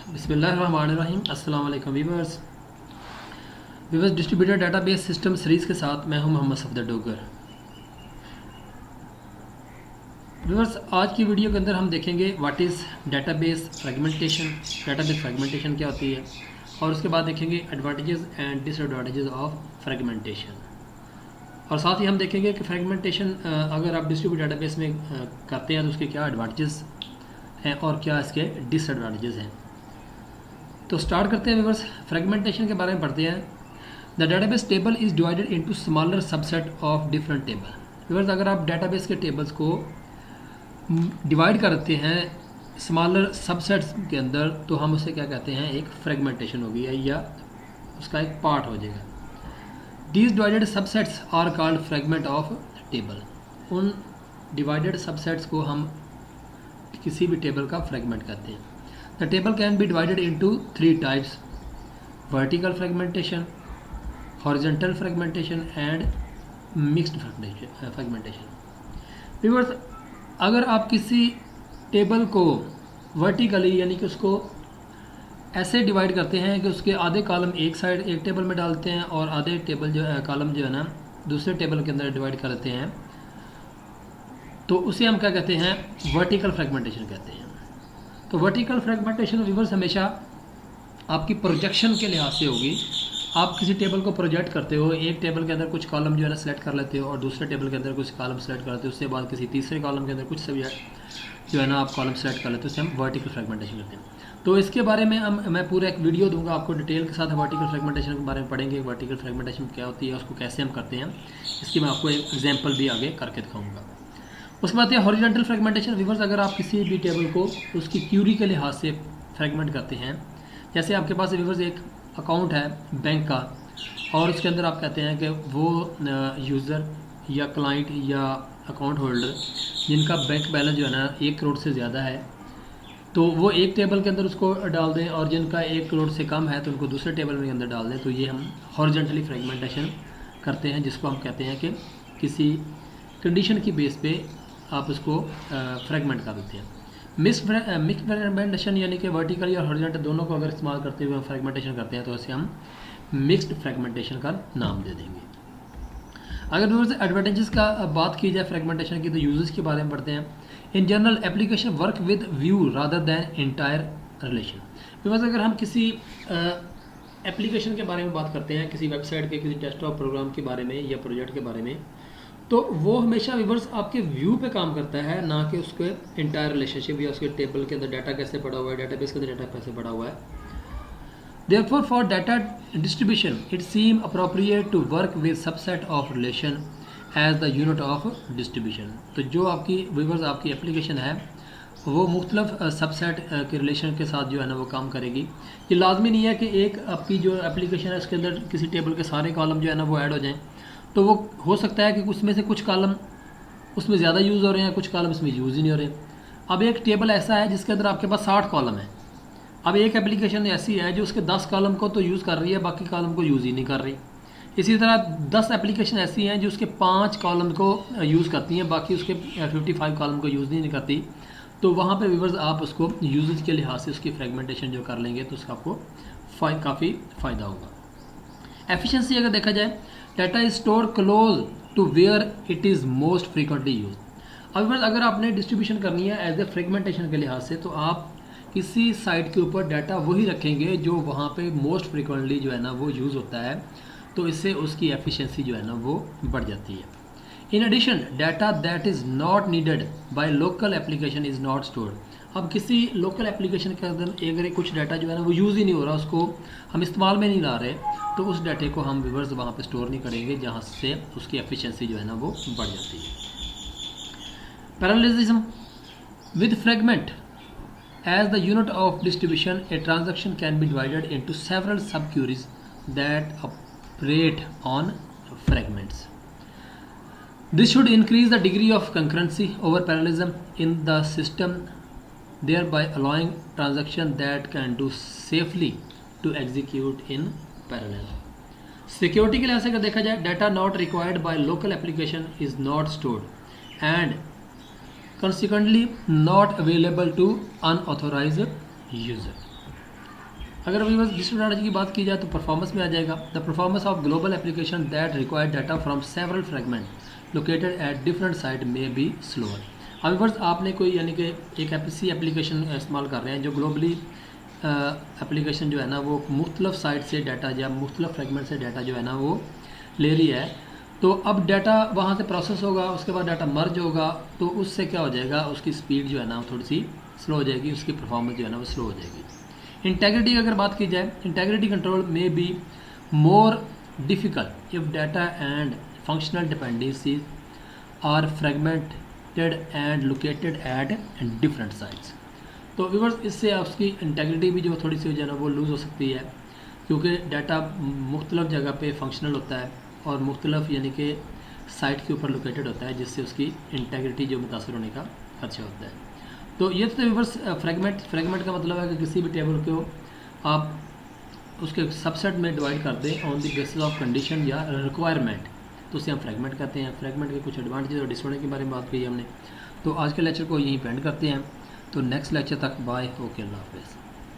बिस्मिल्लाहिर्रहमानिर्रहीम। अस्सलाम वालेकुम viewers. Distributed database system series के साथ मैं हूं मोहम्मद सफदर डोगर। वीवर्स, आज की वीडियो के अंदर हम देखेंगे what is database fragmentation, database fragmentation क्या होती है, और उसके बाद देखेंगे advantages and disadvantages of fragmentation. और साथ ही हम देखेंगे कि फ्रेगमेंटेशन अगर आप डिस्ट्रीब्यूटेड डाटाबेस में करते हैं तो उसके क्या एडवांटेजेस हैं और क्या इसके डिसएडवांटेजेस हैं। तो स्टार्ट करते हैं व्यूअर्स, फ्रेगमेंटेशन के बारे में पढ़ते हैं। The database table is divided into smaller subset of different table. Viewers, अगर आप डाटाबेस के टेबल्स को डिवाइड करते हैं स्मॉलर सबसेट्स के अंदर तो हम उसे क्या कहते हैं, एक फ्रेगमेंटेशन होगी या उसका एक पार्ट हो जाएगा। These divided subsets are called fragment of table. उन डिवाइडेड सबसेट्स को हम किसी भी टेबल का फ्रेगमेंट कहते हैं। The table can be divided into three types: vertical fragmentation, horizontal fragmentation and mixed fragmentation. Viewers, अगर आप किसी टेबल को वर्टिकली यानी कि उसको ऐसे डिवाइड करते हैं कि उसके आधे कॉलम एक साइड एक टेबल में डालते हैं और आधे टेबल जो है कॉलम जो है ना दूसरे टेबल के अंदर डिवाइड करते हैं, तो उसे हम क्या कहते हैं, वर्टिकल फ्रेगमेंटेशन कहते हैं। तो वर्टिकल फ्रेगमेंटेशन व्यूअर्स हमेशा आपकी प्रोजेक्शन के लिहाज से होगी। आप किसी टेबल को प्रोजेक्ट करते हो, एक टेबल के अंदर कुछ कॉलम जो है ना सेलेक्ट कर लेते हो और दूसरे टेबल के अंदर कुछ कॉलम सेलेक्ट करते हो, उसके बाद किसी तीसरे कॉलम के अंदर कुछ सब्जेक्ट जो है ना आप कॉलम सेलेक्ट कर लेते हो, उसे हम वर्टिकल फ्रेगमेंटेशन करते हैं। तो इसके बारे में मैं पूरा एक वीडियो दूंगा आपको डिटेल के साथ। वर्टिकल फ्रेगमेंटेशन के बारे में पढ़ेंगे, वर्टिकल फ्रेगमेंटेशन क्या होती है, उसको कैसे हम करते हैं, इसकी मैं आपको एक एग्जाम्पल भी आगे करके दिखाऊँगा। उसके बाद है हॉरिजॉन्टल फ्रेगमेंटेशन। व्यूअर्स, अगर आप किसी भी टेबल को उसकी क्यूरी के लिहाज से फ्रेगमेंट करते हैं, जैसे आपके पास व्यूअर्स एक अकाउंट है बैंक का और उसके अंदर आप कहते हैं कि वो यूज़र या क्लाइंट या अकाउंट होल्डर जिनका बैंक बैलेंस जो है ना 1 करोड़ से ज़्यादा है तो वो एक टेबल के अंदर उसको डाल दें, और जिनका 1 करोड़ से कम है तो उनको दूसरे टेबल के अंदर डाल दें। तो ये हम हॉरिजॉन्टली फ्रेगमेंटेशन करते हैं, जिसको हम कहते हैं कि किसी कंडीशन की बेस पे आप उसको फ्रेगमेंट कर देते हैं। मिक्स फ्रेगमेंटेशन यानी कि वर्टिकल और हॉरिजॉन्टल दोनों को अगर इस्तेमाल करते हुए हम फ्रेगमेंटेशन करते हैं तो इसे हम मिक्स्ड फ्रेगमेंटेशन का नाम दे देंगे। अगर दूसरे एडवांटेजेस का बात की जाए फ्रेगमेंटेशन की, तो यूजेस के बारे में पढ़ते हैं। In general application work with view rather than entire relation. Because अगर हम किसी एप्लीकेशन के बारे में बात करते हैं, किसी वेबसाइट के किसी डेस्कटॉप प्रोग्राम के बारे में या प्रोजेक्ट के बारे में, तो वो हमेशा व्यूअर्स आपके व्यू पे काम करता है, ना कि उसके इंटायर रिलेशनशिप या उसके टेबल के अंदर डाटा कैसे पड़ा हुआ है, डाटाबेस के अंदर डाटा कैसे पड़ा हुआ है। Therefore, for data distribution, it seems appropriate to work with subset of relation as the unit of distribution. तो जो आपकी व्यूअर्स आपकी एप्लीकेशन है वो मुख्तलिफ सबसेट के रिलेशन के साथ जो है ना वो काम करेगी। ये लाजमी नहीं है कि एक आपकी जो एप्लीकेशन है उसके अंदर किसी टेबल के सारे कॉलम जो है ना वो ऐड हो जाएं। तो वो हो सकता है कि उसमें से कुछ कॉलम उसमें ज़्यादा यूज़ हो रहे हैं, कुछ कॉलम उसमें यूज़ ही नहीं हो रहे। अब एक टेबल ऐसा है जिसके अंदर आपके पास 60 कॉलम है। अब एक एप्लीकेशन ऐसी है जो उसके 10 कॉलम को तो यूज़ कर रही है, बाकी कॉलम को यूज़ ही नहीं कर रही। इसी तरह 10 एप्लीकेशन ऐसी हैं जो उसके 5 कॉलम को यूज़ करती हैं, बाकी उसके 55 कॉलम को यूज़ नहीं करती। तो वहाँ पे व्यूअर्स आप उसको यूजेज के लिहाज से उसकी फ्रेगमेंटेशन जो कर लेंगे तो उसका आपको काफ़ी फ़ायदा होगा। एफिशिएंसी अगर देखा जाए, data is store close to where it is most frequently use. अब अगर आपने डिस्ट्रीब्यूशन करनी है एज ए फ्रेगमेंटेशन के लिहाज से, तो आप किसी साइट के ऊपर डाटा वही रखेंगे जो वहाँ पे मोस्ट फ्रीक्वेंटली जो है ना वो यूज़ होता है, तो इससे उसकी एफिशिएंसी जो है ना वो बढ़ जाती है। In addition, data that is not needed by local application is not stored. अब किसी लोकल एप्लीकेशन के अंदर अगर कुछ डाटा जो है ना वो यूज़ ही नहीं हो रहा, उसको हम इस्तेमाल में नहीं ला रहे, तो उस डाटे को हम व्यूअर्स वहाँ पे स्टोर नहीं करेंगे, जहाँ से उसकी एफिशिएंसी जो है ना वो बढ़ जाती है। Parallelism with fragment as the unit of distribution, a transaction can be divided into several subqueries that operate on fragments. This should increase the degree of concurrency over parallelism in the system, thereby allowing transactions that can do safely to execute in parallel. Security के लिहाज से अगर देखा जाए, data not required by local application is not stored and consequently not available to unauthorized user. अगर viewers disadvantage की बात की जाए तो परफॉर्मेंस में आ जाएगा। The performance of global application that require data from several fragment located at different site में B slower. अब व्यूअर्स आपने कोई यानी कि एक ऐसी एप्लीकेशन इस्तेमाल कर रहे हैं जो ग्लोबली एप्लीकेशन जो है ना वो मुख्तलिफ साइट से डाटा या मुख्तलिफ फ्रेगमेंट से डाटा जो है ना वो ले रही है। तो अब डाटा वहाँ से प्रोसेस होगा, उसके बाद डाटा मर्ज होगा, तो उससे क्या हो जाएगा, उसकी स्पीड जो है ना वो थोड़ी सी स्लो हो जाएगी, उसकी परफॉर्मेंस जो है ना वो स्लो हो जाएगी। इंटेग्रिटी की अगर बात की जाए, इंटेग्रिटी कंट्रोल में be more difficult if data and functional dependencies are fragmented and located at different sites. तो व्यूअर्स इससे उसकी इंटेग्रिटी भी जो थोड़ी सी जो है ना वो लूज़ हो सकती है, क्योंकि डाटा मुख्तलिफ जगह पे फंक्शनल होता है और मुख्तलिफ यानी कि साइट के ऊपर लोकेटेड होता है, जिससे उसकी इंटेग्रिटी जो मुतासर होने का खदशा होता है। तो ये तो व्यूअर्स फ्रेगमेंट का मतलब है कि किसी भी टेबल को आप उसके सबसेट में डिवाइड कर दें on the basis of condition या रिक्वायरमेंट, तो उसे हम फ्रेगमेंट कहते हैं। फ्रेगमेंट के कुछ एडवांटेज और डिसएडवांटेज के बारे में बात की हमने। तो आज के लेक्चर को यहीं पे एंड करते हैं। तो नेक्स्ट लेक्चर तक बाय, ओके, अल्लाह हाफ़िज़।